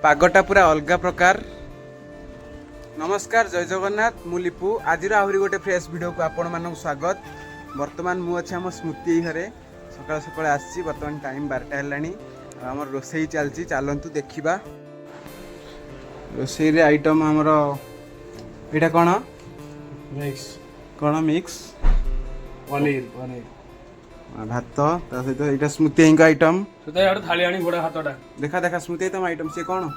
पागटा पूरा अलग प्रकार। नमस्कार, जय जगन्नाथ। मु लिपु। आज आहरी गोटे फ्रेश वीडियो को आपण मानक स्वागत। वर्तमान मु अच्छे आम स्मृति घरे सकाल सकाल आसी। वर्तमान टाइम 12टा हेलानी। आमर रोसई चलती, चलतु देखा रोसई रे आइटम आमर एटा कौन मिक्स कौन मिक्स पनीर पनीर भात ता सहित एटा स्मृति आइटम। सुधा यार थाली आनी बड़ा हातटा देखा देखा स्मृति तम आइटम से कौन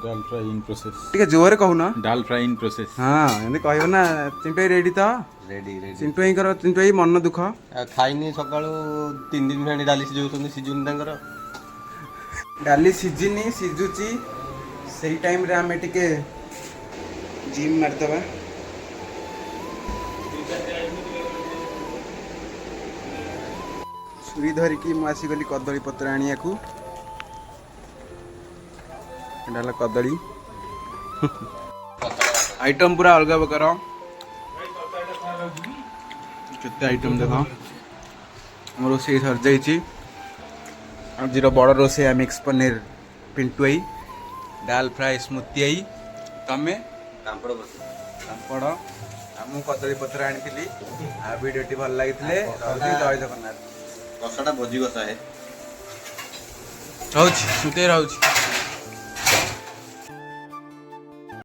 दाल फ्राई इन प्रोसेस। टिके जोरे कहूना। दाल फ्राई इन प्रोसेस। हाँ एमती कहब ना। चिंटू रेडी तो रेडी रेडी चिंटू कर चिंटू मन दुख खाइनी सकाळू 3 दिन हेणी डाली सिझौछन सिझुन तांकर डाली सिझिनी सिझुची सही टाइम रे हमें टिके जिम मारदबा। छुरी धरिकी मु आसीगली कदली पत्र आनियाकू। एटा कदली आइटम पूरा अलग प्रकार। केते आइटम देख हम रोसे सर जाइए। आज बड़ रोसे मिक्स पनीर पिंटू आई, दाल फ्राई स्मृति आई, तमें पापड़ बस पापड़ आम कदली पत्र आनी। आ वीडियो भल लगी जय जगन्नाथ। कषाटा भोजी कषा है रोच स्मृति रोच।